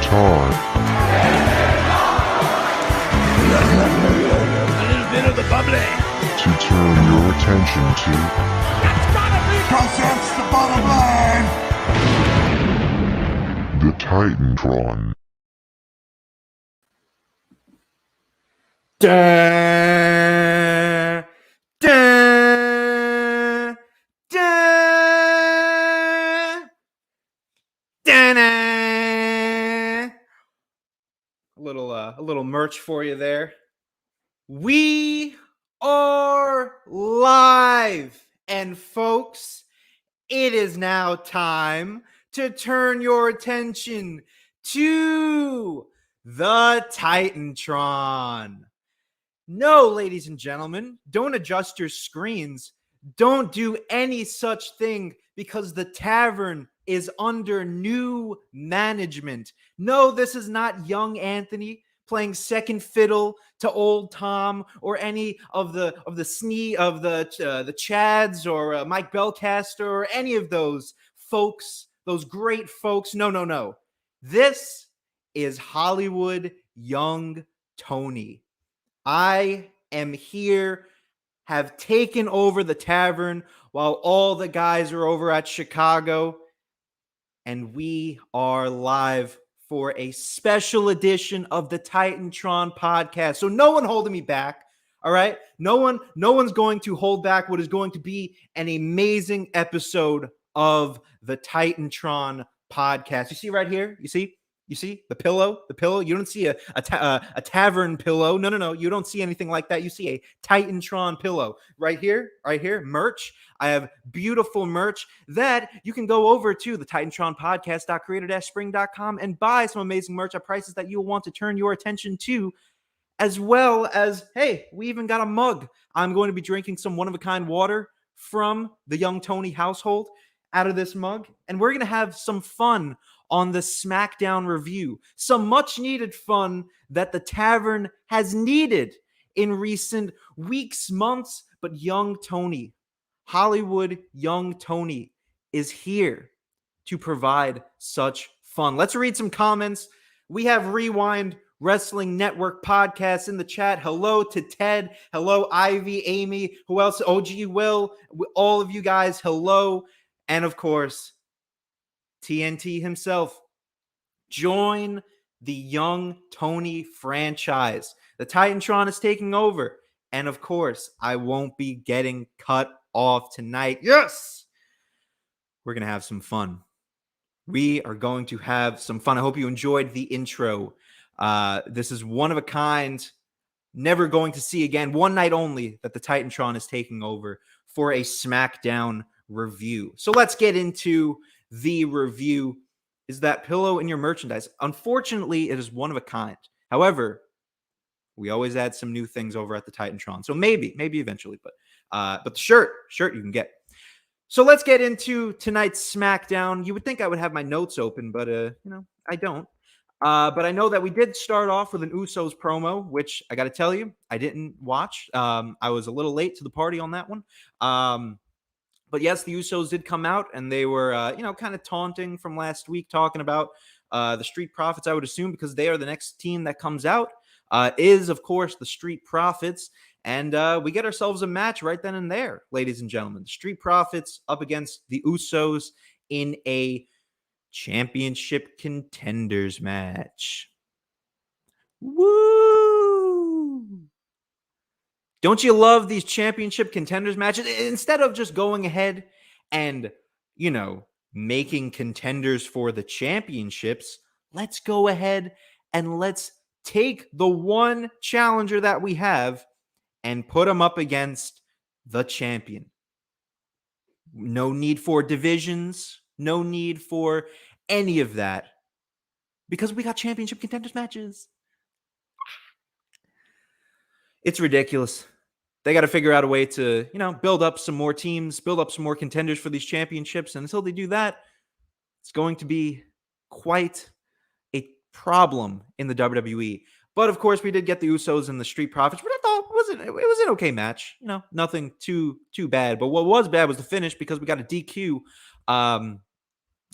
time. A little bit of the bubbly. To turn your attention to... That's gotta be... 'cause that's the bottom line. The Titantron. Da, da, da, da. A little merch for you there. We are live, and folks, it is now time to turn your attention to the Titantron. No, ladies and gentlemen, don't adjust your screens. Don't do any such thing because the Tavern is under new management. No, this is not young Anthony playing second fiddle to old Tom or any of the Chads or Mike Belcaster or any of those folks, those great folks. No. This is Hollywood Young Tony. I am here, have taken over the Tavern while all the guys are over at Chicago, and we are live for a special edition of the Titantron podcast. So no one holding me back, all right? No one's going to hold back what is going to be an amazing episode of the Titantron podcast. You see right here? You see the pillow? You don't see a Tavern pillow. No. You don't see anything like that. You see a Titantron pillow right here. Merch. I have beautiful merch that you can go over to the titantronpodcast.creator-spring.com and buy some amazing merch at prices that you'll want to turn your attention to, as well as, hey, we even got a mug. I'm going to be drinking some one-of-a-kind water from the Young Tony household out of this mug, and we're going to have some fun on the Smackdown review. Some much-needed fun that the Tavern has needed in recent weeks, months, but Young Tony, Hollywood Young Tony, is here to provide such fun. Let's read some comments. We have Rewind Wrestling Network podcast in the chat. Hello to Ted. Hello, Ivy, Amy. Who else? OG Will. All of you guys, hello. And of course, TNT himself. Join the Young Tony franchise. The Titantron is taking over. And of course, I won't be getting cut off tonight. Yes! We're going to have some fun. We are going to have some fun. I hope you enjoyed the intro. This is one of a kind, never going to see again. One night only that the Titantron is taking over for a Smackdown review. So let's get into the review. Is that pillow in your merchandise? Unfortunately, it is one of a kind. However, we always add some new things over at the Titantron. So maybe eventually, but the shirt you can get. So let's get into tonight's Smackdown. You would think I would have my notes open, but I don't. But I know that we did start off with an Usos promo, which I got to tell you, I didn't watch. I was a little late to the party on that one. But yes, the Usos did come out, and they were, kind of taunting from last week, talking about the Street Profits, I would assume, because they are the next team that comes out, is, of course, the Street Profits. And we get ourselves a match right then and there, ladies and gentlemen. The Street Profits up against the Usos in a championship contenders match. Woo! Don't you love these championship contenders matches? Instead of just going ahead and, making contenders for the championships, let's go ahead and let's take the one challenger that we have and put them up against the champion. No need for divisions. No need for any of that, because we got championship contenders matches. It's ridiculous. They got to figure out a way to, build up some more teams, build up some more contenders for these championships. And until they do that, it's going to be quite a problem in the WWE. But of course, we did get the Usos and the Street Profits, which I thought it was an okay match. Nothing too bad. But what was bad was the finish, because we got a DQ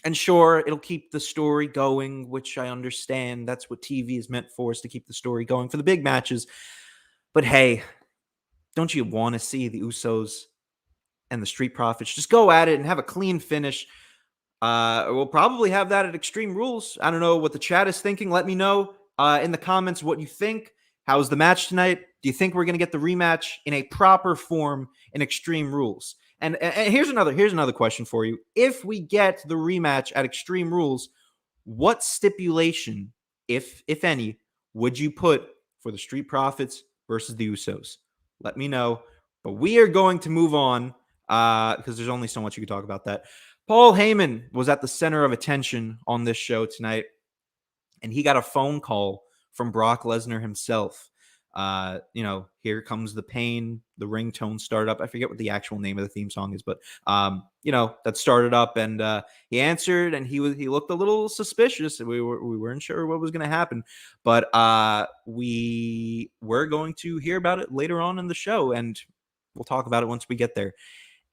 And sure, it'll keep the story going, which I understand. That's what TV is meant for, is to keep the story going for the big matches. But hey, don't you want to see the Usos and the Street Profits just go at it and have a clean finish? We'll probably have that at Extreme Rules. I don't know what the chat is thinking. Let me know in the comments what you think. How was the match tonight? Do you think we're going to get the rematch in a proper form in Extreme Rules? And here's another question for you. If we get the rematch at Extreme Rules, what stipulation, if any, would you put for the Street Profits versus the Usos? Let me know. But we are going to move on because there's only so much you can talk about that. Paul Heyman was at the center of attention on this show tonight, and he got a phone call from Brock Lesnar himself. Here Comes the Pain, the ringtone started up. I forget what the actual name of the theme song is, but that started up, and he answered, and he looked a little suspicious. We weren't sure what was going to happen, but we were going to hear about it later on in the show, and we'll talk about it once we get there.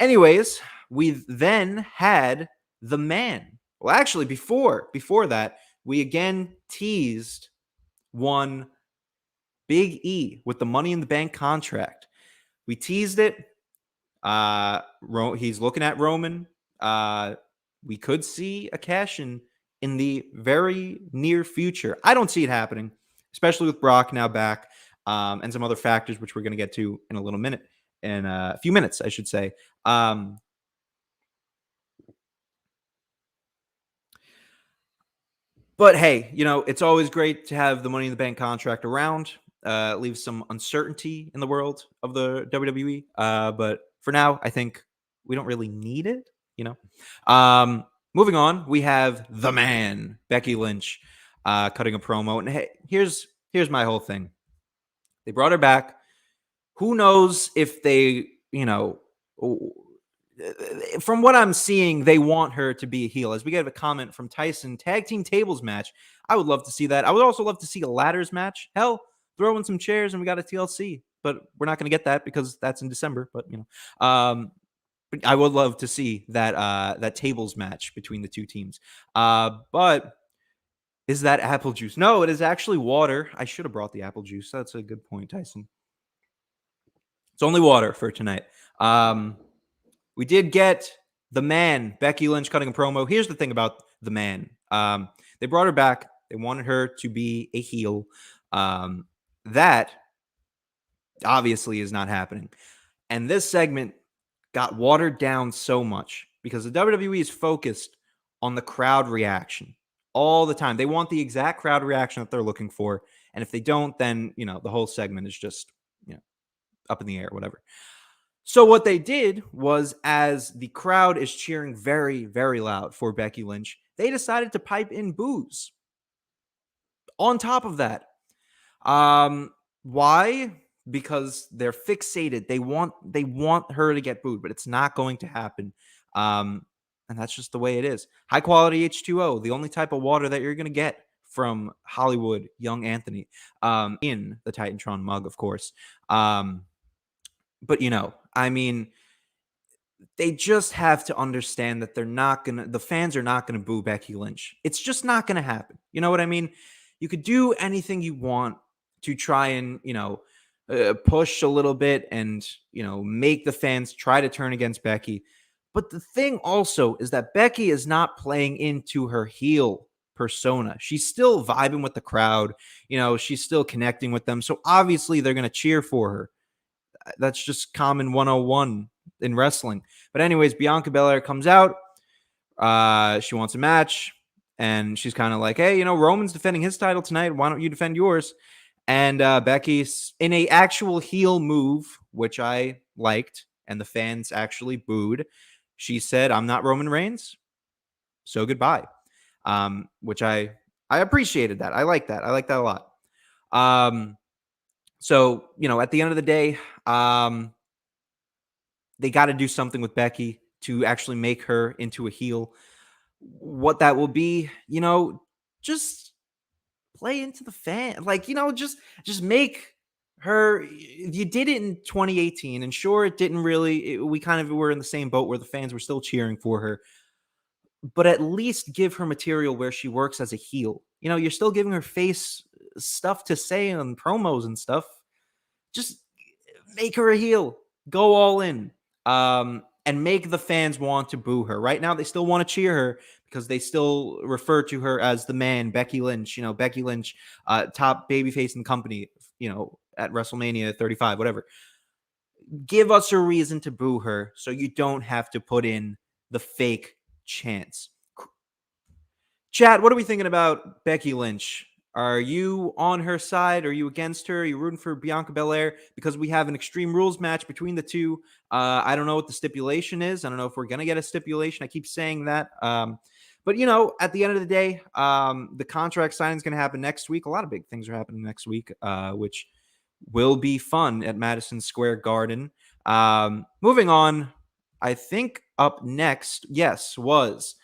Anyways, we then had the man. Well, actually, before that, we again teased one Big E with the Money in the Bank contract. We teased it. He's looking at Roman. We could see a cash-in the very near future. I don't see it happening, especially with Brock now back, and some other factors, which we're going to get to in a little minute, in a few minutes, I should say. But hey, it's always great to have the Money in the Bank contract around. It leaves some uncertainty in the world of the WWE. But for now, I think we don't really need it, Moving on, we have the man, Becky Lynch, cutting a promo. And hey, here's my whole thing. They brought her back. Who knows if they, from what I'm seeing, they want her to be a heel. As we get a comment from Tyson, tag team tables match. I would love to see that. I would also love to see a ladders match. Hell, throw in some chairs and we got a TLC. But we're not going to get that because that's in December. But but I would love to see that tables match between the two teams. But is that apple juice? No, it is actually water. I should have brought the apple juice. That's a good point, Tyson. It's only water for tonight. We did get the man, Becky Lynch, cutting a promo. Here's the thing about the man. They brought her back. They wanted her to be a heel. That obviously is not happening. And this segment got watered down so much because the WWE is focused on the crowd reaction all the time. They want the exact crowd reaction that they're looking for. And if they don't, then, the whole segment is just, up in the air, whatever. So what they did was, as the crowd is cheering very, very loud for Becky Lynch, they decided to pipe in boos. On top of that, why? Because they're fixated. They want her to get booed, but it's not going to happen. And that's just the way it is. High quality H2O, the only type of water that you're going to get from Hollywood Young Anthony, in the Titantron mug, of course. But they just have to understand that the fans are not gonna boo Becky Lynch. It's just not gonna happen. You know what I mean? You could do anything you want to try and push a little bit and make the fans try to turn against Becky. But the thing also is that Becky is not playing into her heel persona. She's still vibing with the crowd. She's still connecting with them. So obviously they're gonna cheer for her. That's just common 101 in wrestling. But anyways, Bianca Belair comes out. She wants a match. And she's kind of like, hey, Roman's defending his title tonight. Why don't you defend yours? And Becky's in a actual heel move, which I liked, and the fans actually booed. She said, I'm not Roman Reigns, so goodbye. Which I appreciated that. I like that. I like that a lot. So, at the end of the day, they got to do something with Becky to actually make her into a heel. What that will be, just play into the fan. Just make her. You did it in 2018, and sure, it didn't really. We kind of were in the same boat where the fans were still cheering for her. but at least give her material where she works as a heel. You know, you're still giving her face stuff to say on promos and stuff. Just make her a heel. Go all in. And make the fans want to boo her. Right now, they still want to cheer her because they still refer to her as the man, Becky Lynch. You know, Becky Lynch, top babyface in the company, you know, at WrestleMania 35, whatever. Give us a reason to boo her so you don't have to put in the fake chants. Chat, what are we thinking about Becky Lynch? Are you on her side? Are you against her? Are you rooting for Bianca Belair? Because we have an Extreme Rules match between the two. I don't know what the stipulation is. I don't know if we're going to get a stipulation. I keep saying that. But, you know, at the end of the day, the contract signing is going to happen next week. A lot of big things are happening next week, which will be fun at Madison Square Garden. Moving on, I think up next, yes, was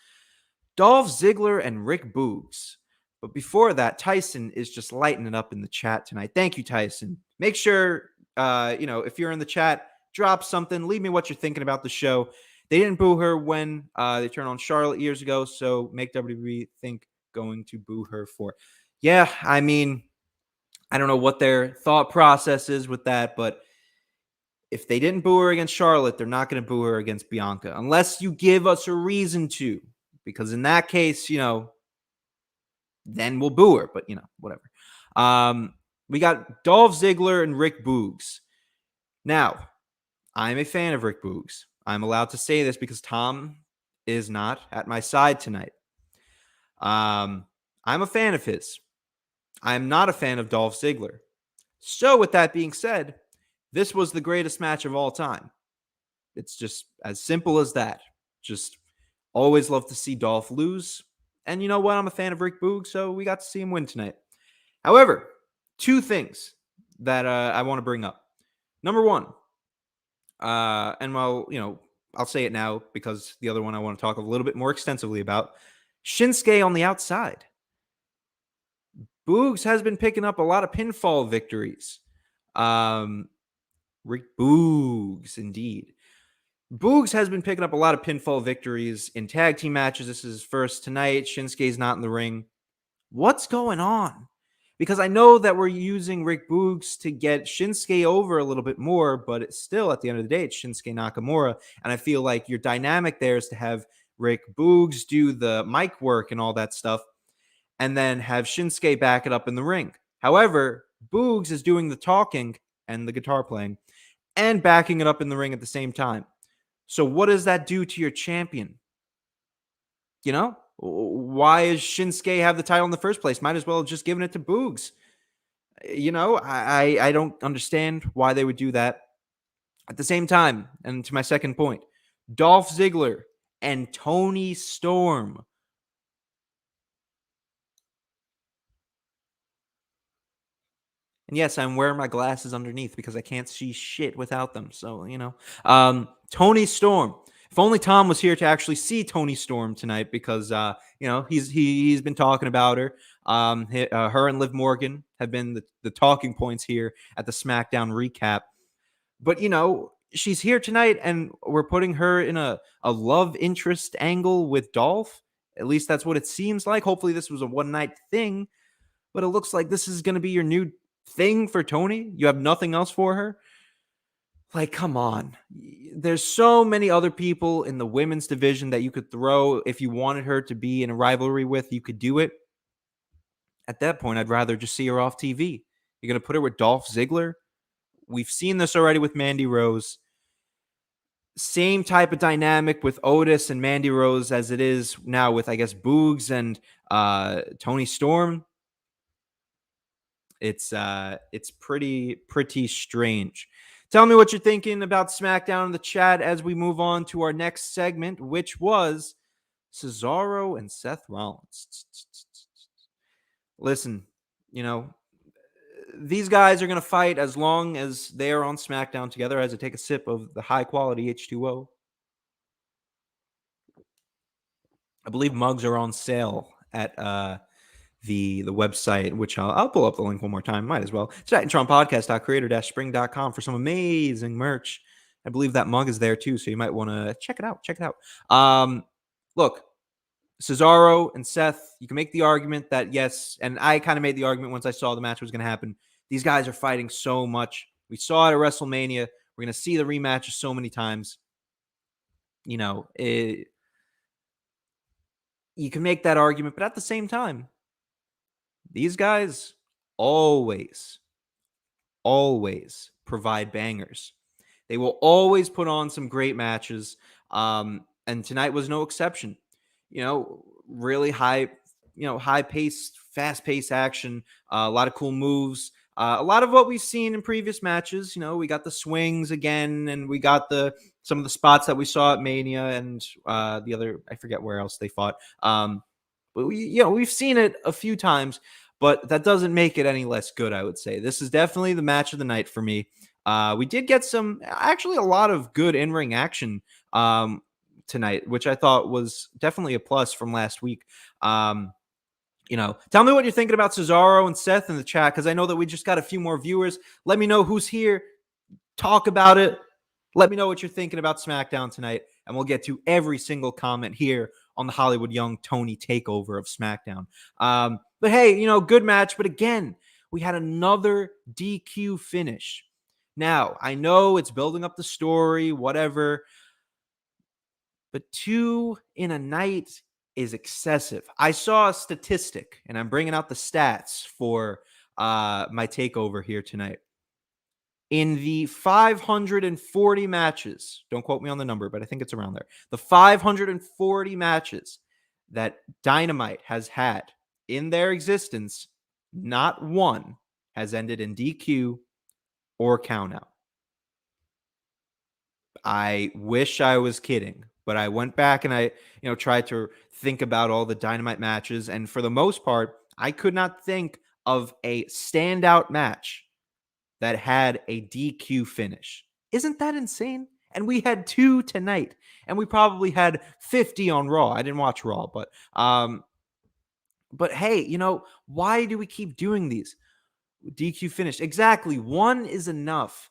Dolph Ziggler and Rick Boogs. But before that, Tyson is just lighting it up in the chat tonight. Thank you, Tyson. Make sure, if you're in the chat, drop something. Leave me what you're thinking about the show. They didn't boo her when they turned on Charlotte years ago, so make WWE think going to boo her for. Yeah, I mean, I don't know what their thought process is with that, but if they didn't boo her against Charlotte, they're not going to boo her against Bianca unless you give us a reason to. Because in that case, then we'll boo her. But, whatever. We got Dolph Ziggler and Rick Boogs. Now, I'm a fan of Rick Boogs. I'm allowed to say this because Tom is not at my side tonight. I'm a fan of his. I'm not a fan of Dolph Ziggler. So, with that being said, this was the greatest match of all time. It's just as simple as that. Just always love to see Dolph lose. And you know what? I'm a fan of Rick Boog, so we got to see him win tonight. However, two things that I want to bring up. Number one, I'll say it now because the other one I want to talk a little bit more extensively about. Shinsuke on the outside. Boogs has been picking up a lot of pinfall victories. Rick Boogs, indeed. Boogs has been picking up a lot of pinfall victories in tag team matches. This is his first tonight. Shinsuke's not in the ring. What's going on? Because I know that we're using Rick Boogs to get Shinsuke over a little bit more, but it's still, at the end of the day, it's Shinsuke Nakamura. And I feel like your dynamic there is to have Rick Boogs do the mic work and all that stuff, and then have Shinsuke back it up in the ring. However, Boogs is doing the talking and the guitar playing and backing it up in the ring at the same time. So what does that do to your champion? Why does Shinsuke have the title in the first place? Might as well have just given it to Boogs. I don't understand why they would do that. At the same time, and to my second point, Dolph Ziggler and Toni Storm. And yes, I'm wearing my glasses underneath because I can't see shit without them. So, Toni Storm. If only Tom was here to actually see Toni Storm tonight because, he's been talking about her. Her and Liv Morgan have been the talking points here at the SmackDown recap. But, she's here tonight and we're putting her in a love interest angle with Dolph. At least that's what it seems like. Hopefully this was a one-night thing. But it looks like this is going to be your new thing for Toni. You have nothing else for her. Like, come on. There's so many other people in the women's division that you could throw. If you wanted her to be in a rivalry with, you could do it. At that point, I'd rather just see her off TV. You're going to put her with Dolph Ziggler? We've seen this already with Mandy Rose. Same type of dynamic with Otis and Mandy Rose as it is now with, I guess, Boogs and Toni Storm. It's pretty strange. Tell me what you're thinking about SmackDown in the chat as we move on to our next segment, which was Cesaro and Seth Rollins. Listen, these guys are going to fight as long as they are on SmackDown together. As I take a sip of the high-quality H2O. I believe mugs are on sale at the website, which I'll pull up the link one more time. Might as well. It's titantronpodcast.creator-spring.com for some amazing merch. I believe that mug is there too, so you might want to check it out. Look, Cesaro and Seth, you can make the argument that yes, and I kind of made the argument once I saw the match was going to happen. These guys are fighting so much. We saw it at WrestleMania. We're going to see the rematches so many times. You know, you can make that argument, but at the same time, these guys always provide bangers. They will always put on some great matches. And tonight was no exception. You know, really high-paced, fast-paced action, a lot of cool moves, a lot of what we've seen in previous matches. You know, we got the swings again, and we got some of the spots that we saw at Mania and the other, I forget where else they fought. But we've seen it a few times, but that doesn't make it any less good, I would say. This is definitely the match of the night for me. We did get a lot of good in-ring action tonight, which I thought was definitely a plus from last week. Tell me what you're thinking about Cesaro and Seth in the chat, because I know that we just got a few more viewers. Let me know who's here. Talk about it. Let me know what you're thinking about SmackDown tonight, and we'll get to every single comment here on the Hollywood Young Tony takeover of SmackDown. But hey, good match. But again, we had another DQ finish. Now, I know it's building up the story, whatever, but 2 in a night is excessive. I saw a statistic, and I'm bringing out the stats for my takeover here tonight. In the 540 matches, don't quote me on the number, but I think it's around there. The 540 matches that Dynamite has had in their existence, not one has ended in DQ or countout. I wish I was kidding, but I went back and I, tried to think about all the Dynamite matches, and for the most part, I could not think of a standout match that had a DQ finish. Isn't that insane? And we had 2 tonight, and we probably had 50 on Raw. I didn't watch Raw, but hey, why do we keep doing these? DQ finish. Exactly. 1 is enough.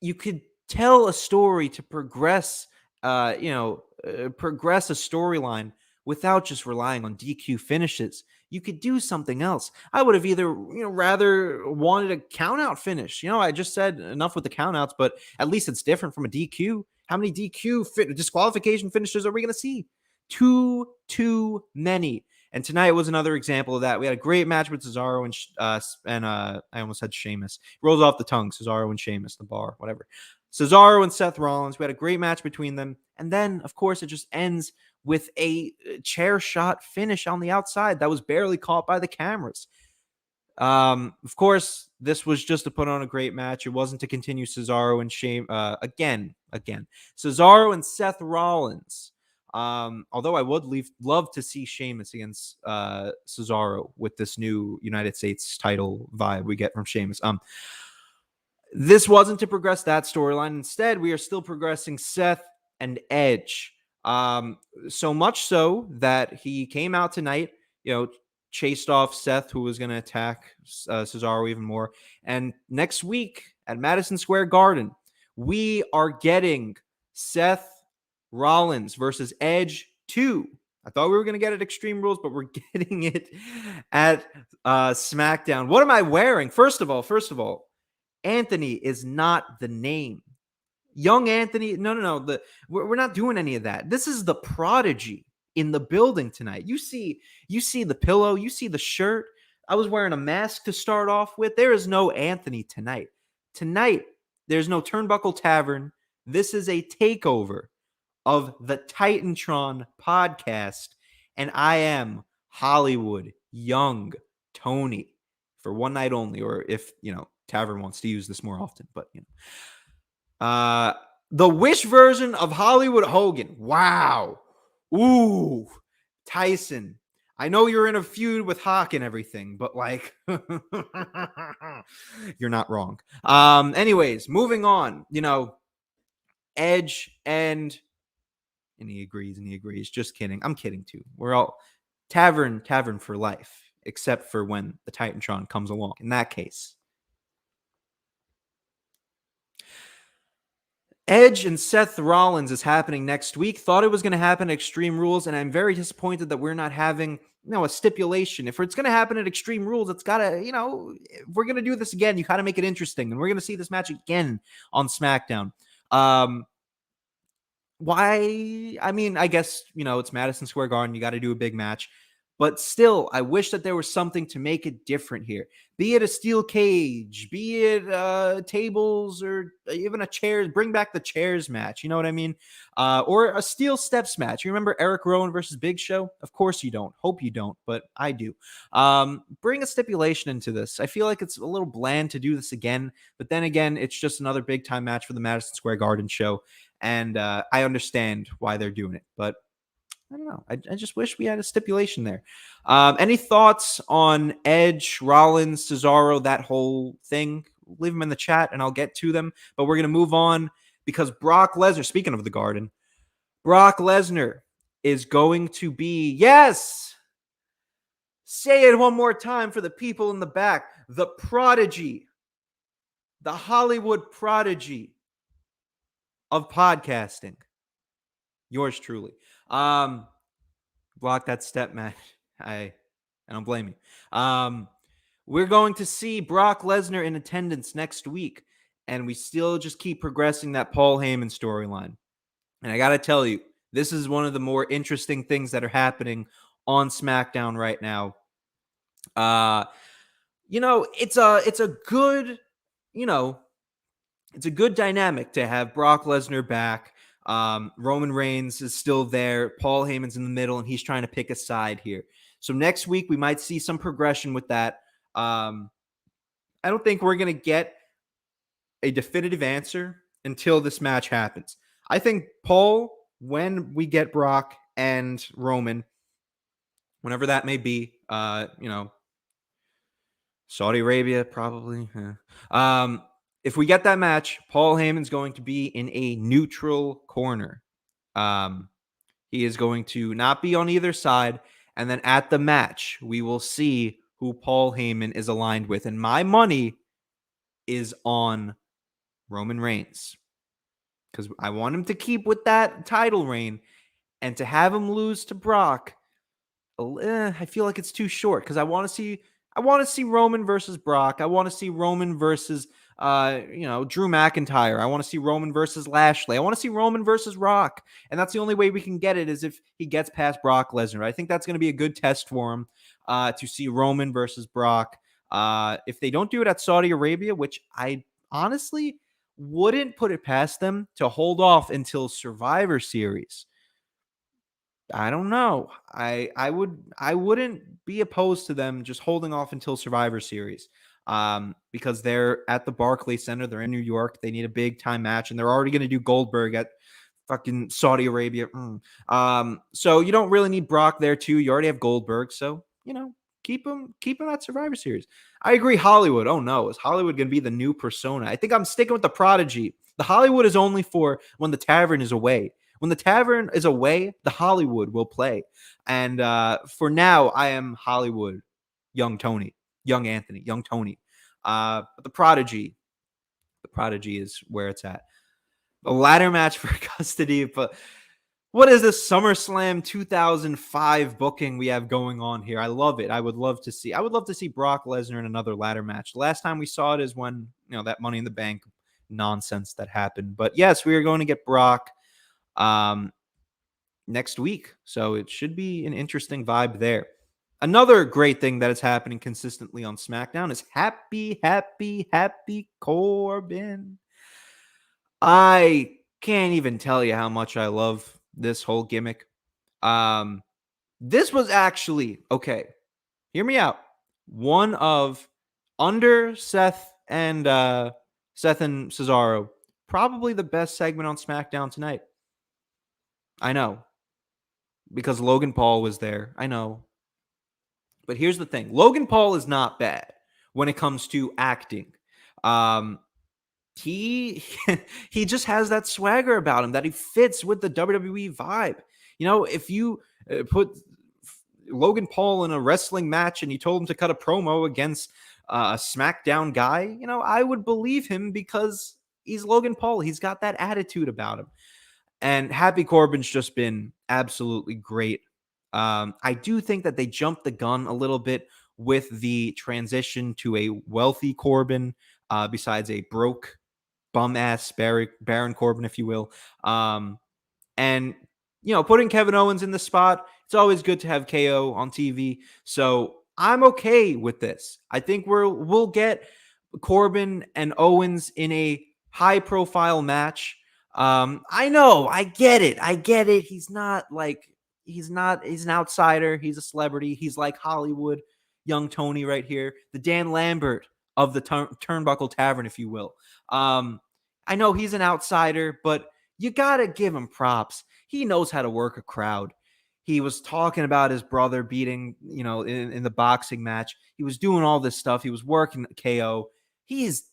You could tell a story to progress, progress a storyline without just relying on DQ finishes. You could do something else. I would have either, rather wanted a countout finish. I just said enough with the countouts, but at least it's different from a DQ. How many DQ disqualification finishes are we going to see? Too many. And tonight was another example of that. We had a great match with Cesaro and I almost said Sheamus. Rolls off the tongue. Cesaro and Sheamus, the bar, whatever. Cesaro and Seth Rollins. We had a great match between them. And then, of course, it just ends with a chair shot finish on the outside that was barely caught by the cameras. Of course, this was just to put on a great match. It wasn't to continue Cesaro and again. Cesaro and Seth Rollins. Although I would love to see Sheamus against Cesaro with this new United States title vibe we get from Sheamus. This wasn't to progress that storyline. Instead, we are still progressing Seth and Edge. So much so that he came out tonight, chased off Seth, who was going to attack Cesaro even more. And next week at Madison Square Garden, we are getting Seth Rollins versus Edge 2. I thought we were going to get it at Extreme Rules, but we're getting it at SmackDown. What am I wearing? First of all, Anthony is not the name. Young Anthony, no. We're not doing any of that. This is the Prodigy in the building tonight. You see the pillow, you see the shirt. I was wearing a mask to start off with. There is no Anthony tonight. Tonight, there's no Turnbuckle Tavern. This is a takeover of the Titantron podcast, and I am Hollywood Young Tony for one night only, or if Tavern wants to use this more often, but the Wish version of Hollywood Hogan. Wow. Ooh, Tyson. I know you're in a feud with Hawk and everything, but you're not wrong. Anyways, moving on. Edge and he agrees. Just kidding. I'm kidding too. We're all Tavern for life, except for when the Titantron comes along. In that case. Edge and Seth Rollins is happening next week. Thought it was going to happen at Extreme Rules, and I'm very disappointed that we're not having a stipulation. If it's going to happen at Extreme Rules, it's got to, if we're going to do this again, you got to make it interesting, and we're going to see this match again on SmackDown. Why? I mean, I guess, it's Madison Square Garden. You got to do a big match. But still, I wish that there was something to make it different here. Be it a steel cage, be it tables, or even a chairs. Bring back the chairs match. You know what I mean? Or a steel steps match. You remember Eric Rowan versus Big Show? Of course you don't. Hope you don't, but I do. Bring a stipulation into this. I feel like it's a little bland to do this again. But then again, it's just another big time match for the Madison Square Garden show. And I understand why they're doing it. But I don't know. I just wish we had a stipulation there. Any thoughts on Edge, Rollins, Cesaro, that whole thing? Leave them in the chat and I'll get to them. But we're going to move on because Brock Lesnar, speaking of the Garden, Brock Lesnar is going to be, yes, say it one more time for the people in the back, the prodigy, the Hollywood prodigy of podcasting. Yours truly. Block that step, man. I don't blame you. We're going to see Brock Lesnar in attendance next week, and we still just keep progressing that Paul Heyman storyline. And I got to tell you, this is one of the more interesting things that are happening on SmackDown right now. It's a good, it's a good dynamic to have Brock Lesnar back. Roman Reigns is still there. Paul Heyman's in the middle, and he's trying to pick a side here. So next week, we might see some progression with that. I don't think we're going to get a definitive answer until this match happens. I think Paul, when we get Brock and Roman, whenever that may be, Saudi Arabia, probably. If we get that match, Paul Heyman's going to be in a neutral corner. He is going to not be on either side. And then at the match, we will see who Paul Heyman is aligned with. And my money is on Roman Reigns, because I want him to keep with that title reign, and to have him lose to Brock, I feel like it's too short, because I want to see Roman versus Brock. I want to see Roman versus Drew McIntyre. I want to see Roman versus Lashley. I want to see Roman versus Rock. And that's the only way we can get it, is if he gets past Brock Lesnar. I think that's going to be a good test for him, to see Roman versus Brock. If they don't do it at Saudi Arabia, which I honestly wouldn't put it past them to hold off until Survivor Series. I don't know. I wouldn't be opposed to them just holding off until Survivor Series. Because they're at the Barclays Center. They're in New York. They need a big time match, and they're already going to do Goldberg at fucking Saudi Arabia. So you don't really need Brock there too. You already have Goldberg. So, keep him at Survivor Series. I agree. Hollywood. Oh no. Is Hollywood going to be the new persona? I think I'm sticking with the prodigy. The Hollywood is only for when the Tavern is away. When the Tavern is away, the Hollywood will play. And for now, I am Hollywood, young Tony. Young Anthony, young Tony. But the prodigy is where it's at. A ladder match for custody. But what is this SummerSlam 2005 booking we have going on here? I love it. I would love to see Brock Lesnar in another ladder match. The last time we saw it is when, that Money in the Bank nonsense that happened. But yes, we are going to get Brock next week. So it should be an interesting vibe there. Another great thing that is happening consistently on SmackDown is happy Corbin. I can't even tell you how much I love this whole gimmick. This was actually, okay, hear me out, one of, under Seth and Cesaro, probably the best segment on SmackDown tonight. I know, because Logan Paul was there. I know. But here's the thing. Logan Paul is not bad when it comes to acting. He just has that swagger about him that he fits with the WWE vibe. If you put Logan Paul in a wrestling match and you told him to cut a promo against a SmackDown guy, I would believe him, because He's Logan Paul. He's got that attitude about him. And Happy Corbin's just been absolutely great. I do think that they jumped the gun a little bit with the transition to a wealthy Corbin, besides a broke bum-ass Baron Corbin, if you will. And, putting Kevin Owens in the spot, it's always good to have KO on TV. So I'm okay with this. I think we'll get Corbin and Owens in a high-profile match. I know, I get it. He's an outsider. He's a celebrity. He's like Hollywood, young Tony right here, the Dan Lambert of the Turnbuckle Tavern, if you will. I know he's an outsider, but you got to give him props. He knows how to work a crowd. He was talking about his brother beating, in the boxing match. He was doing all this stuff. He was working KO. He's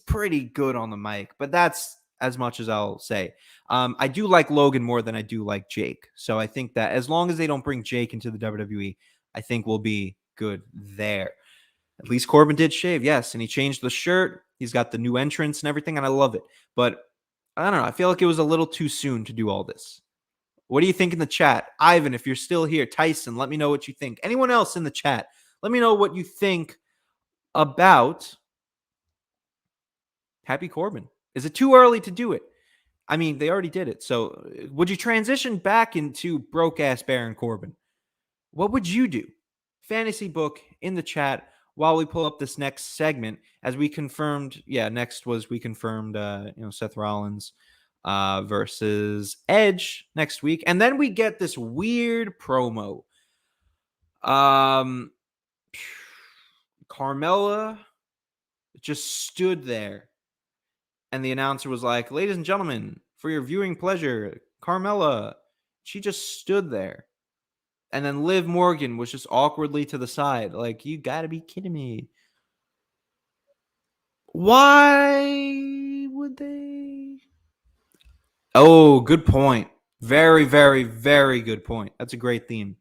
pretty good on the mic, but that's as much as I'll say. I do like Logan more than I do like Jake. So I think that as long as they don't bring Jake into the WWE, I think we'll be good there. At least Corbin did shave, yes, and he changed the shirt. He's got the new entrance and everything, and I love it. But I don't know. I feel like it was a little too soon to do all this. What do you think in the chat? Ivan, if you're still here, Tyson, let me know what you think. Anyone else in the chat, let me know what you think about Happy Corbin. Is it too early to do it? I mean, they already did it. So would you transition back into broke-ass Baron Corbin? What would you do? Fantasy book in the chat while we pull up this next segment. As we confirmed, we confirmed Seth Rollins versus Edge next week. And then we get this weird promo. Carmella just stood there. And the announcer was like, ladies and gentlemen, for your viewing pleasure, Carmella. She just stood there. And then Liv Morgan was just awkwardly to the side. Like, you got to be kidding me. Why would they? Oh, good point. Very, very, very good point. That's a great theme.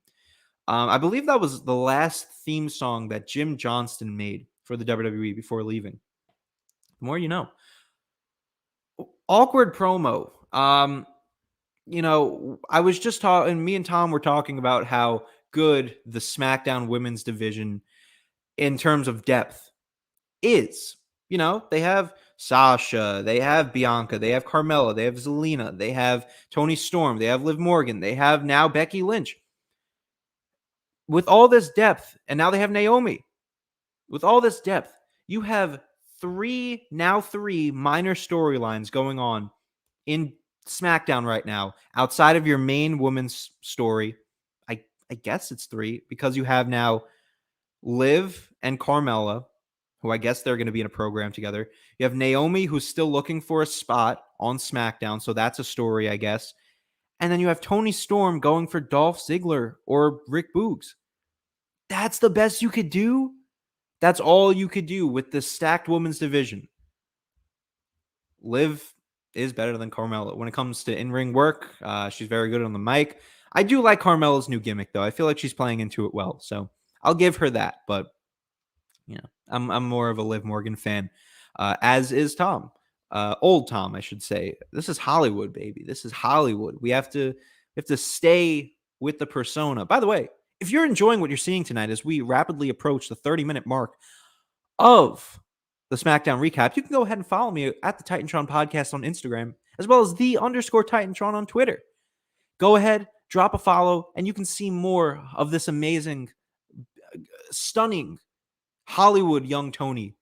I believe that was the last theme song that Jim Johnston made for the WWE before leaving. The more you know. Awkward promo. I was just talking, me and Tom were talking about how good the SmackDown women's division in terms of depth is. They have Sasha, they have Bianca, they have Carmella, they have Zelina, they have Toni Storm, they have Liv Morgan, they have now Becky Lynch. With all this depth, and now they have Naomi. With all this depth, you have three minor storylines going on in SmackDown right now, outside of your main women's story. I guess it's three, because you have now Liv and Carmella, who I guess they're going to be in a program together. You have Naomi, who's still looking for a spot on SmackDown, so that's a story, I guess. And then you have Toni Storm going for Dolph Ziggler or Rick Boogs. That's the best you could do? That's all you could do with the stacked women's division. Liv is better than Carmella. When it comes to in-ring work, she's very good on the mic. I do like Carmella's new gimmick, though. I feel like she's playing into it well, so I'll give her that. But I'm more of a Liv Morgan fan, as is Tom. Old Tom, I should say. This is Hollywood, baby. This is Hollywood. We have to stay with the persona. By the way, if you're enjoying what you're seeing tonight as we rapidly approach the 30-minute mark of the SmackDown recap, you can go ahead and follow me at the Titantron podcast on Instagram, as well as _Titantron on Twitter. Go ahead, drop a follow, and you can see more of this amazing, stunning Hollywood young Tony,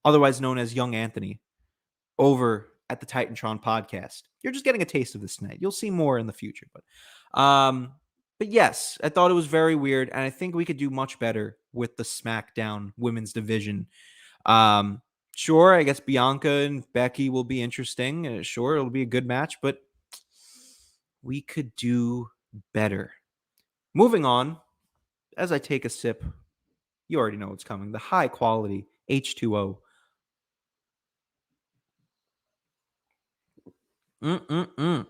otherwise known as Young Anthony, over at the Titantron podcast. You're just getting a taste of this tonight. You'll see more in the future. But yes, I thought it was very weird, and I think we could do much better with the SmackDown women's division. Sure, I guess Bianca and Becky will be interesting. Sure, it'll be a good match, but we could do better. Moving on, as I take a sip, you already know what's coming. The high quality H2O. You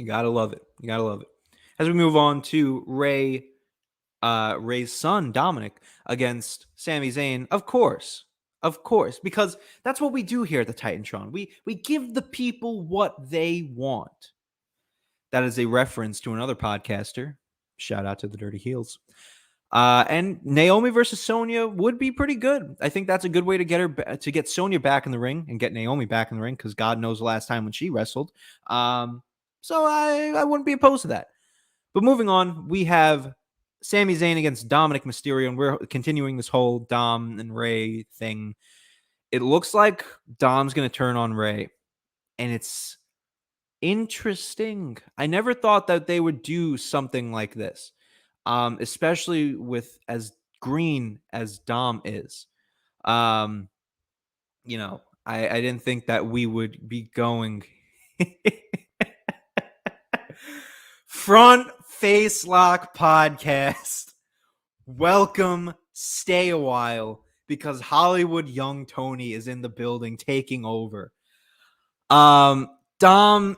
gotta love it. You gotta love it. As we move on to Ray's son, Dominic, against Sami Zayn. Of course, Of course, because that's what we do here at the Titantron. We give the people what they want. That is a reference to another podcaster. Shout out to the Dirty Heels. And Naomi versus Sonya would be pretty good. I think that's a good way to get Sonya back in the ring and get Naomi back in the ring, because God knows the last time when she wrestled. So I wouldn't be opposed to that. But moving on, we have Sami Zayn against Dominic Mysterio, and we're continuing this whole Dom and Ray thing. It looks like Dom's going to turn on Ray, and it's interesting. I never thought that they would do something like this, especially with as green as Dom is. I didn't think that we would be going Front Face Lock Podcast. Welcome, stay a while, because Hollywood Young Tony is in the building taking over. Dom,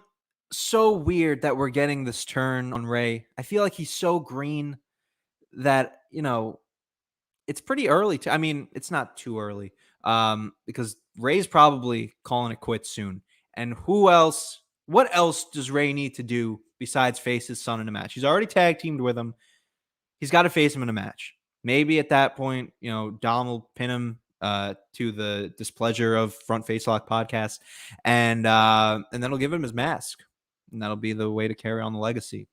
so weird that we're getting this turn on Ray. I feel like he's so green that, it's pretty early it's not too early. Because Ray's probably calling it quits soon. And what else does Ray need to do besides face his son in a match? He's already tag teamed with him. He's got to face him in a match. Maybe at that point, Dom will pin him to the displeasure of Front Face Lock Podcast, and then he'll give him his mask, and that'll be the way to carry on the legacy.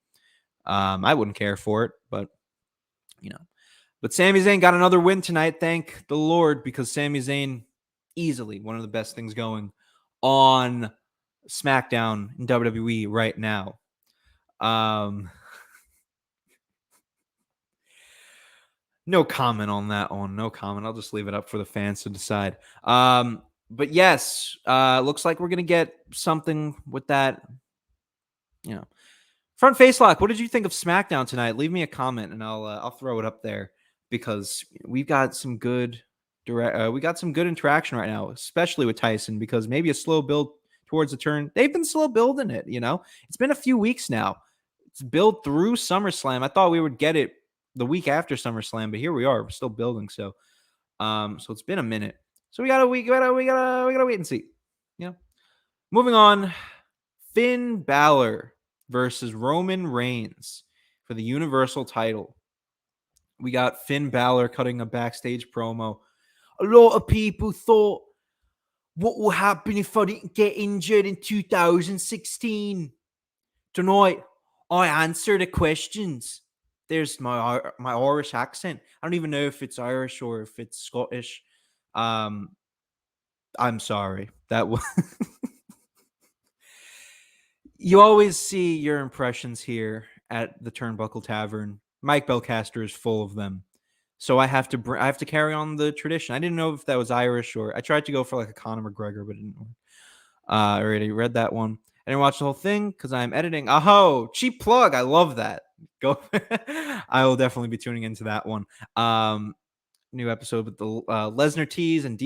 I wouldn't care for it, but But Sami Zayn got another win tonight, thank the Lord, because Sami Zayn, easily one of the best things going on Smackdown in WWE right now. No comment on that one. No comment. I'll just leave it up for the fans to decide. But yes, looks like we're going to get something with that. Front Face Lock, what did you think of SmackDown tonight? Leave me a comment and I'll throw it up there, because we've got some good interaction right now, especially with Tyson, because maybe a slow build towards the turn. They've been slow building it, It's been a few weeks now. It's built through SummerSlam. I thought we would get it the week after SummerSlam, but here we are. We're still building. So it's been a minute. So we gotta wait and see. Moving on, Finn Balor versus Roman Reigns for the Universal title. We got Finn Balor cutting a backstage promo. A lot of people thought, what will happen if I didn't get injured in 2016? Tonight, I answer the questions. There's my Irish accent. I don't even know if it's Irish or if it's Scottish. I'm sorry. That was... You always see your impressions here at the Turnbuckle Tavern. Mike Belcaster is full of them. So I have to carry on the tradition. I didn't know if that was Irish, or I tried to go for like a Conor McGregor, but it didn't work. I already read that one. I didn't watch the whole thing because I'm editing. Oh, cheap plug. I love that. Go. I will definitely be tuning into that one. New episode with the Lesnar tease and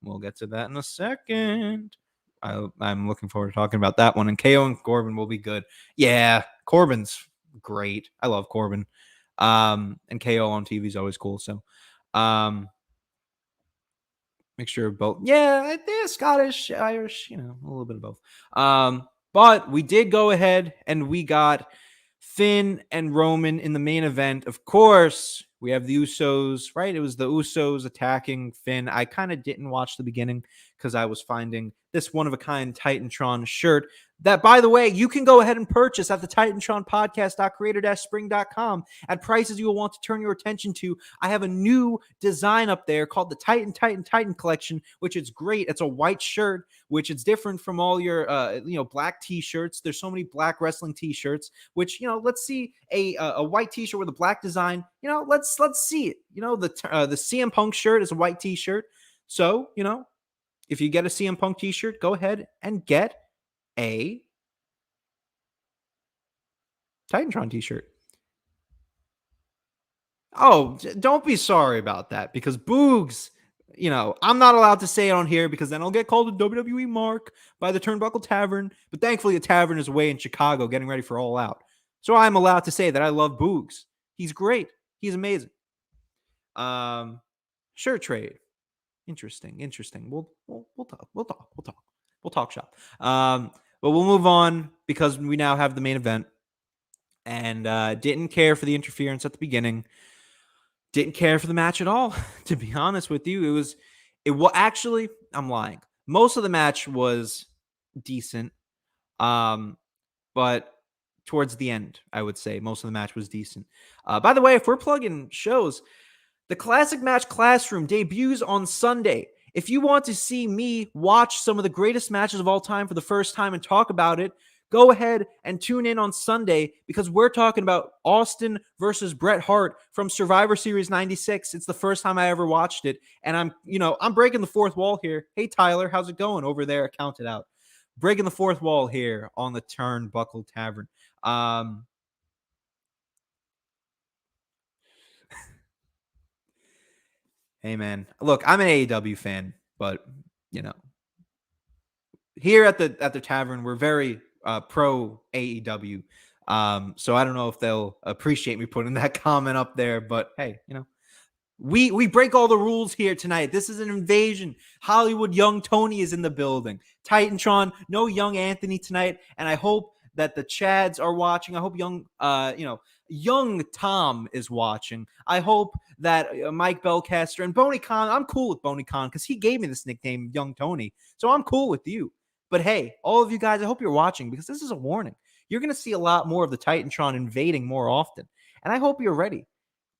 we'll get to that in a second. I'm looking forward to talking about that one. And KO and Corbin will be good. Yeah, Corbin's great. I love Corbin. And KO on TV is always cool. So, mixture of both. Yeah, Scottish, Irish, a little bit of both. But we did go ahead and we got Finn and Roman in the main event. Of course, we have the Usos, right? It was the Usos attacking Finn. I kind of didn't watch the beginning because I was finding this one-of-a-kind Titantron shirt that, by the way, you can go ahead and purchase at the TitantronPodcast.creator-spring.com at prices you will want to turn your attention to. I have a new design up there called the Titan collection, which is great. It's a white shirt, which is different from all your, black t-shirts. There's so many black wrestling t-shirts, which, let's see a white t-shirt with a black design. Let's see it. The CM Punk shirt is a white t-shirt. So, if you get a CM Punk t-shirt, go ahead and get a Titantron t-shirt. Oh, don't be sorry about that, because Boogs, I'm not allowed to say it on here because then I'll get called a WWE mark by the Turnbuckle Tavern. But thankfully, the Tavern is away in Chicago getting ready for All Out. So I'm allowed to say that I love Boogs. He's great. He's amazing. Shirt trade. Interesting. We'll talk shop. But we'll move on because we now have the main event, and didn't care for the interference at the beginning. Didn't care for the match at all, to be honest with you. It was actually, I'm lying. Most of the match was decent. But towards the end, I would say most of the match was decent. By the way, if we're plugging shows, the Classic Match Classroom debuts on Sunday. If you want to see me watch some of the greatest matches of all time for the first time and talk about it, go ahead and tune in on Sunday, because we're talking about Austin versus Bret Hart from Survivor Series 96. It's the first time I ever watched it. And I'm breaking the fourth wall here. Hey, Tyler, how's it going over there? Count it out. Breaking the fourth wall here on the Turnbuckle Tavern. Hey, man. Look, I'm an AEW fan, but, here at the Tavern, we're very pro AEW. So I don't know if they'll appreciate me putting that comment up there, but hey, we break all the rules here tonight. This is an invasion. Hollywood Young Tony is in the building. Titantron, no Young Anthony tonight, and I hope that the Chads are watching. I hope young Tom is watching. I hope that Mike Belcaster and Boney Khan, I'm cool with Boney Khan because he gave me this nickname, Young Tony. So I'm cool with you. But hey, all of you guys, I hope you're watching, because this is a warning. You're going to see a lot more of the Titantron invading more often. And I hope you're ready,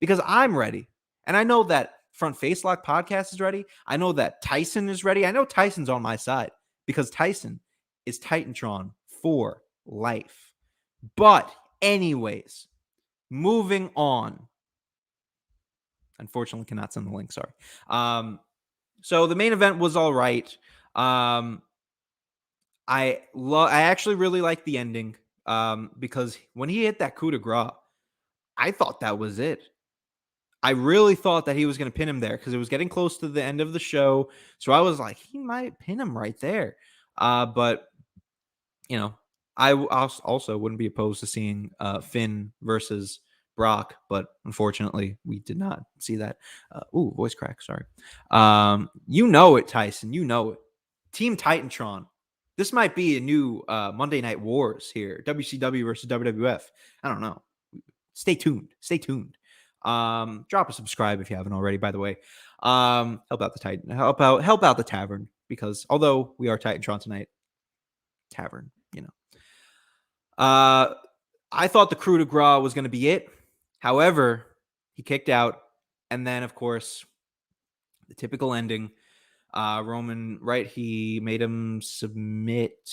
because I'm ready. And I know that Front Face Lock Podcast is ready. I know that Tyson is ready. I know Tyson's on my side, because Tyson is Titantron for life. But anyways, moving on. Unfortunately, cannot send the link. Sorry. So the main event was all right. I actually really like the ending, because when he hit that coup de grace, I thought that was it. I really thought that he was going to pin him there, because it was getting close to the end of the show. So I was like, he might pin him right there. But, I also wouldn't be opposed to seeing Finn versus Brock, but unfortunately, we did not see that. Voice crack. Sorry. You know it, Tyson. You know it. Team Titantron. This might be a new Monday Night Wars here. WCW versus WWF. I don't know. Stay tuned. Drop a subscribe if you haven't already, by the way. Help out the Tavern, because although we are Titantron tonight, Tavern, I thought the coup de grace was going to be it. However, he kicked out, and then, of course, the typical ending. Roman, right? He made him submit.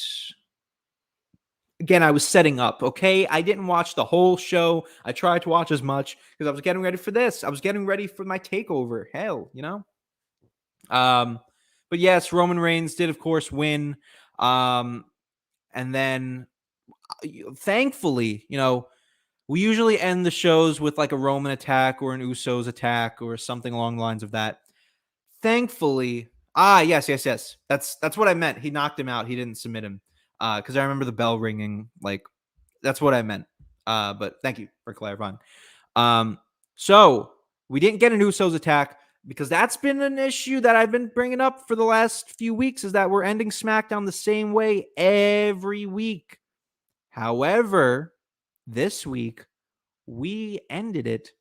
Again, I was setting up, okay? I didn't watch the whole show. I tried to watch as much because I was getting ready for this. I was getting ready for my takeover. Hell, But yes, Roman Reigns did, of course, win. And then, thankfully, we usually end the shows with like a Roman attack or an Usos attack or something along the lines of that. Thankfully, yes. That's what I meant. He knocked him out. He didn't submit him. Because I remember the bell ringing. Like, that's what I meant. But thank you for clarifying. So we didn't get an Usos attack, because that's been an issue that I've been bringing up for the last few weeks, is that we're ending SmackDown the same way every week. However, this week we ended it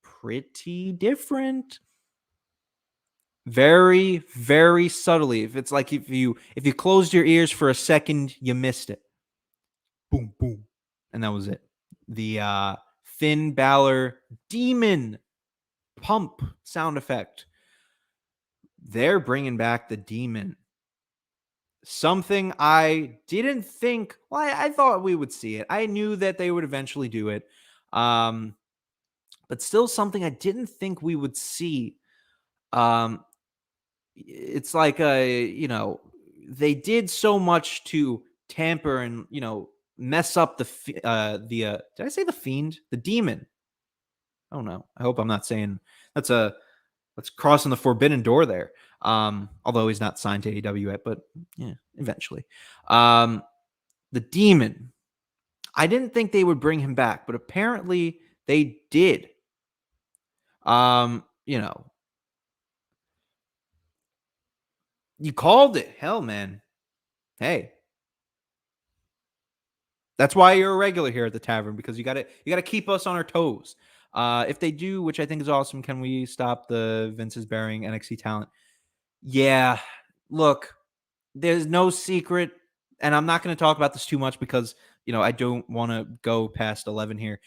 pretty different. Very, very subtly. It's like if you closed your ears for a second, you missed it. Boom, boom. And that was it. The Finn Balor demon pump sound effect. They're bringing back the demon. Something I didn't think. Well, I thought we would see it. I knew that they would eventually do it. But still something I didn't think we would see. It's like they did so much to tamper and mess up did I say the Fiend? The demon. Oh no. I hope I'm not saying that's crossing the forbidden door there. Although he's not signed to AEW yet, but yeah, eventually. The demon. I didn't think they would bring him back, but apparently they did. You called it. Hell, man. Hey. That's why you're a regular here at the Tavern, because you gotta keep us on our toes. If they do, which I think is awesome, can we stop the Vince's burying NXT talent? Yeah. Look, there's no secret, and I'm not going to talk about this too much because I don't want to go past 11 here.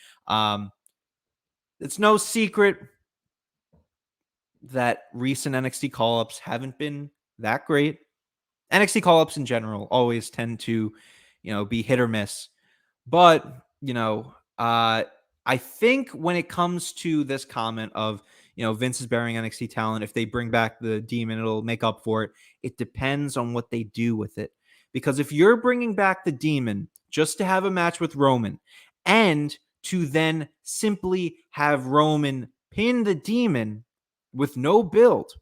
It's no secret that recent NXT call-ups haven't been that great. NXT call-ups in general always tend to, be hit or miss. But, I think when it comes to this comment of, Vince is burying NXT talent, if they bring back the Demon, it'll make up for it. It depends on what they do with it. Because if you're bringing back the Demon just to have a match with Roman and to then simply have Roman pin the Demon with no build,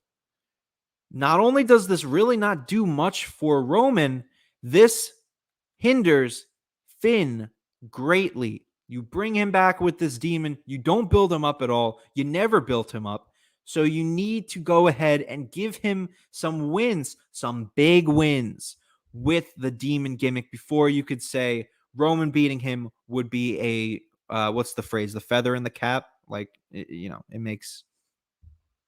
not only does this really not do much for Roman, this hinders Finn greatly. You bring him back with this Demon. You don't build him up at all. You never built him up. So you need to go ahead and give him some wins, some big wins with the Demon gimmick before you could say Roman beating him would be a, what's the phrase? The feather in the cap? Like, it makes,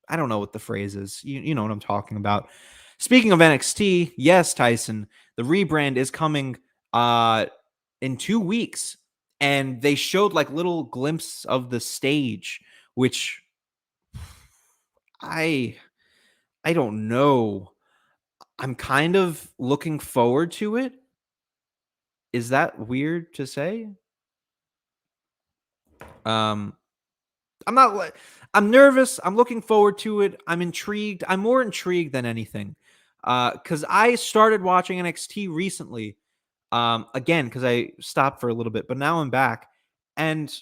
I don't know what the phrase is. You know what I'm talking about. Speaking of NXT, yes, Tyson, the rebrand is coming in 2 weeks, and they showed like little glimpse of the stage, which I don't know. I'm kind of looking forward to it. Is that weird to say? I'm nervous. I'm looking forward to it. I'm intrigued. I'm more intrigued than anything. Because I started watching NXT recently. Again, because I stopped for a little bit, but now I'm back. And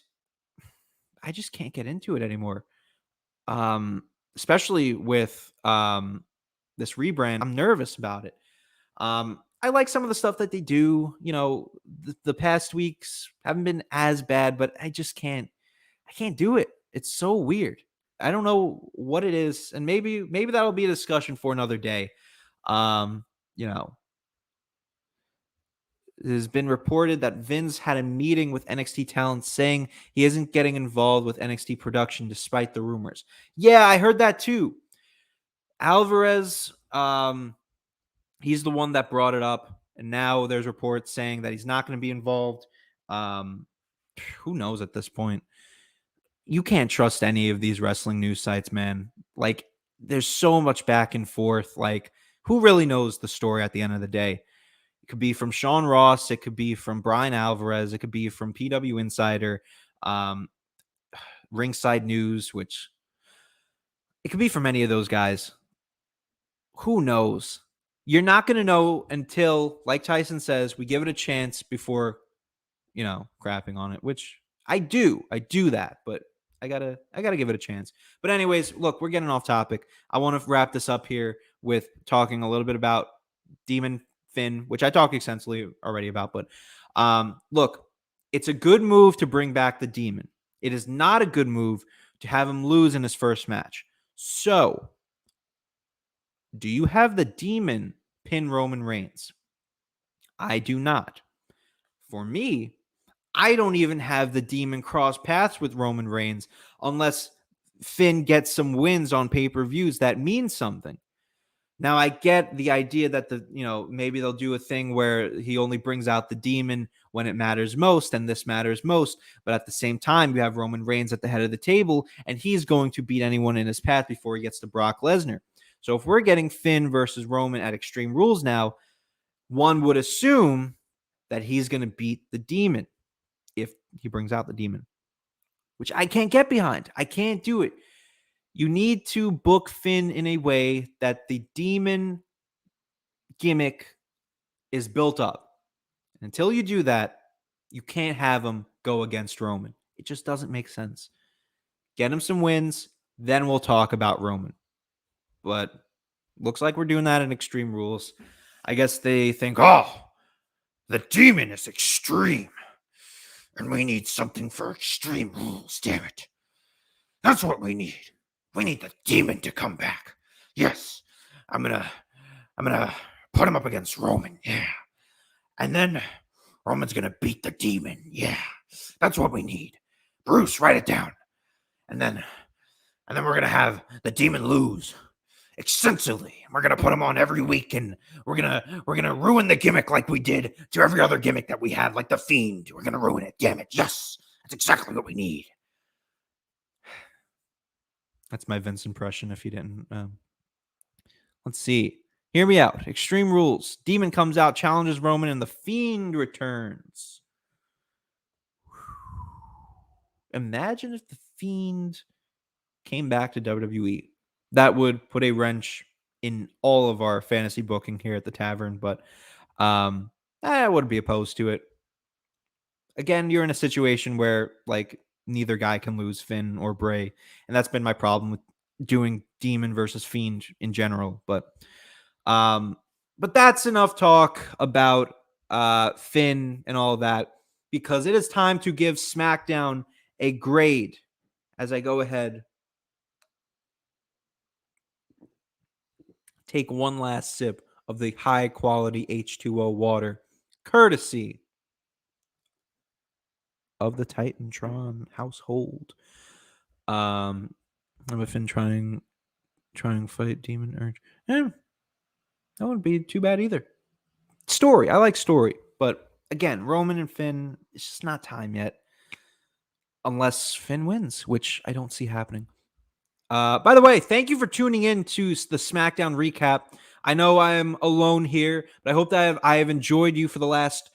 I just can't get into it anymore. Especially with this rebrand. I'm nervous about it. I like some of the stuff that they do. The past weeks haven't been as bad, but I just can't. I can't do it. It's so weird. I don't know what it is, and maybe that'll be a discussion for another day. You know, it has been reported that Vince had a meeting with NXT talent saying he isn't getting involved with NXT production despite the rumors. Yeah, I heard that too. Alvarez, he's the one that brought it up, and now there's reports saying that he's not going to be involved. Who knows at this point? You can't trust any of these wrestling news sites, man. Like, there's so much back and forth. Like, who really knows the story at the end of the day? It could be from Sean Ross. It could be from Brian Alvarez. It could be from PW Insider, Ringside News, which it could be from any of those guys. Who knows? You're not going to know until, like Tyson says, we give it a chance before, crapping on it, which I do. I do that, but I gotta give it a chance. But anyways, look, we're getting off topic. I want to wrap this up here with talking a little bit about Demon Finn, which I talked extensively already about. But look, it's a good move to bring back the Demon. It is not a good move to have him lose in his first match. So, do you have the Demon pin Roman Reigns? I do not. For me, I don't even have the Demon cross paths with Roman Reigns unless Finn gets some wins on pay-per-views that mean something. Now, I get the idea that maybe they'll do a thing where he only brings out the Demon when it matters most, and this matters most. But at the same time, you have Roman Reigns at the head of the table, and he's going to beat anyone in his path before he gets to Brock Lesnar. So if we're getting Finn versus Roman at Extreme Rules now, one would assume that he's going to beat the Demon if he brings out the Demon, which I can't get behind. I can't do it. You need to book Finn in a way that the Demon gimmick is built up. Until you do that, you can't have him go against Roman. It just doesn't make sense. Get him some wins, then we'll talk about Roman. But looks like we're doing that in Extreme Rules. I guess they think, the Demon is extreme. And we need something for Extreme Rules, damn it. That's what we need. We need the Demon to come back. Yes, I'm going to I'm going to put him up against Roman. Yeah. And then Roman's going to beat the demon. Yeah. That's what we need. Bruce, write it down. And then we're going to have the demon lose extensively. We're going to put him on every week, and we're going to ruin the gimmick like we did to every other gimmick that we had, like the Fiend. We're going to ruin it. Damn it. Yes. That's exactly what we need. That's my Vince impression if you didn't. Let's see. Hear me out. Extreme Rules. Demon comes out, challenges Roman, and the Fiend returns. Imagine if the Fiend came back to WWE. That would put a wrench in all of our fantasy booking here at the Tavern, but I wouldn't be opposed to it. Again, you're in a situation where like neither guy can lose, Finn or Bray, and that's been my problem with doing Demon versus Fiend in general. But that's enough talk about Finn and all that, because it is time to give SmackDown a grade as I go ahead, take one last sip of the high quality H2O water, courtesy of the Titantron household. I'm a Finn trying fight Demon Urge. That wouldn't be too bad either. Story. I like story. But again, Roman and Finn, it's just not time yet. Unless Finn wins, which I don't see happening. By the way, thank you for tuning in to the SmackDown recap. I know I am alone here, but I hope that I have enjoyed you for the last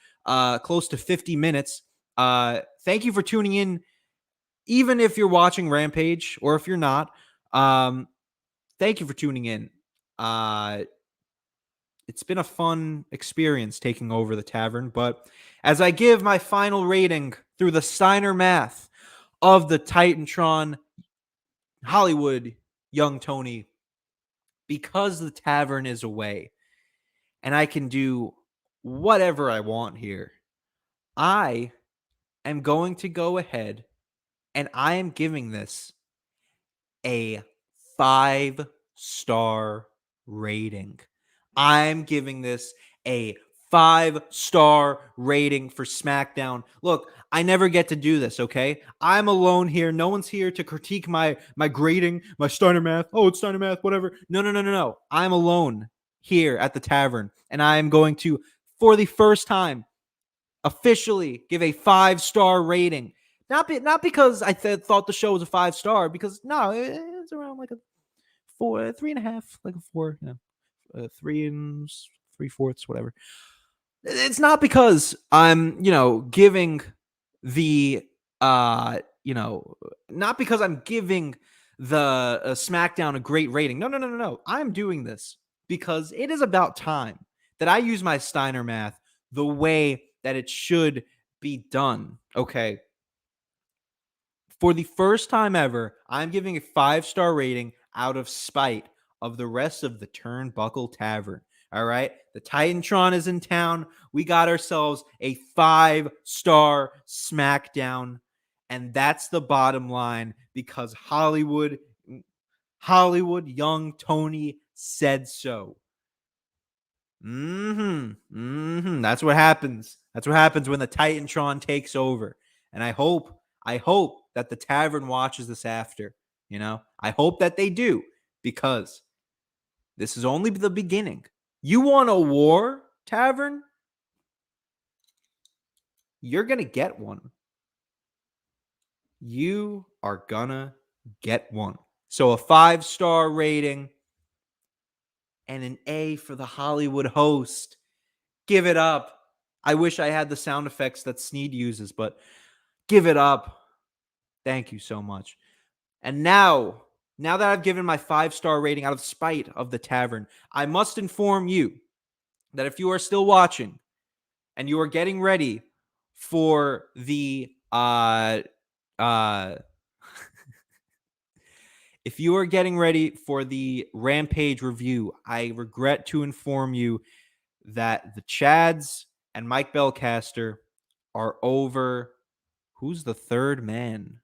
close to 50 minutes. Thank you for tuning in, even if you're watching Rampage or if you're not. Thank you for tuning in. It's been a fun experience taking over the Tavern, but as I give my final rating through the Steiner math of the Titantron Hollywood Young Tony, because the Tavern is away and I can do whatever I want here, I am going to go ahead and I am giving this a 5-star rating. I'm giving this a 5-star rating for SmackDown. Look, I never get to do this, okay? I'm alone here. No one's here to critique my grading, my Steiner math. Oh, it's Steiner math, whatever. No. I'm alone here at the Tavern, and I am going to, for the first time, officially give a 5-star rating. Not because I thought the show was a 5-star, because no, it's around like a 4, 3.5, like a 4, 3 3/4, whatever. It's not because I'm, giving the, not because I'm giving the SmackDown a great rating. No. I'm doing this because it is about time that I use my Steiner math the way that it should be done. Okay. For the first time ever, I'm giving a 5-star rating out of spite of the rest of the Turnbuckle Tavern. All right. The Titantron is in town. We got ourselves a 5-star SmackDown. And that's the bottom line, because Hollywood Young Tony said so. That's what happens. That's what happens when the Titantron takes over. And I hope that the Tavern watches this after. I hope that they do, because this is only the beginning. You want a war, Tavern? You're going to get one. You are going to get one. So a 5-star rating and an A for the Hollywood host. Give it up. I wish I had the sound effects that Sneed uses, but give it up. Thank you so much. And now that I've given my 5-star rating out of spite of the Tavern, I must inform you that if you are still watching and you are getting ready for the if you are getting ready for the Rampage review, I regret to inform you that the Chads and Mike Belcaster are over. Who's the third man?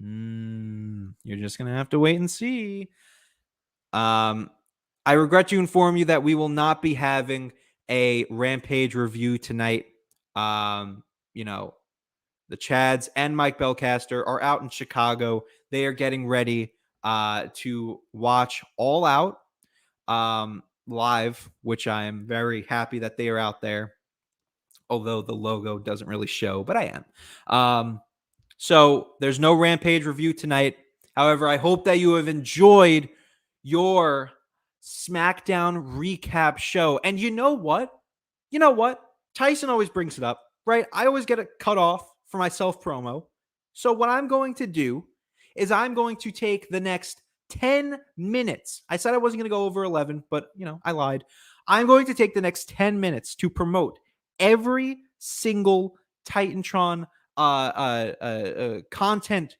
You're just going to have to wait and see. I regret to inform you that we will not be having a Rampage review tonight. You know, the Chads and Mike Belcaster are out in Chicago. They are getting ready to watch All Out live, which I am very happy that they are out there. Although the logo doesn't really show, but I am. So there's no Rampage review tonight. However, I hope that you have enjoyed your SmackDown recap show. And you know what? Tyson always brings it up, right? I always get a cut off for my self promo. So what I'm going to do is I'm going to take the next 10 minutes. I said I wasn't going to go over 11, but I lied. I'm going to take the next 10 minutes to promote every single Titantron content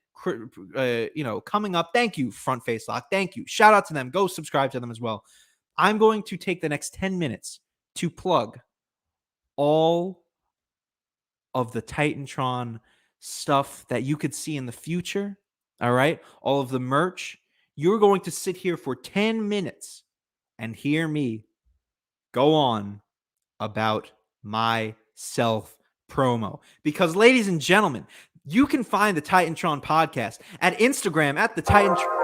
coming up. Thank you, Front Face Lock. Thank you. Shout out to them. Go subscribe to them as well. I'm going to take the next 10 minutes to plug all of the Titantron stuff that you could see in the future. All right. All of the merch. You're going to sit here for 10 minutes and hear me go on about my self promo. Because, ladies and gentlemen, you can find the Titantron podcast at Instagram at the Titantron.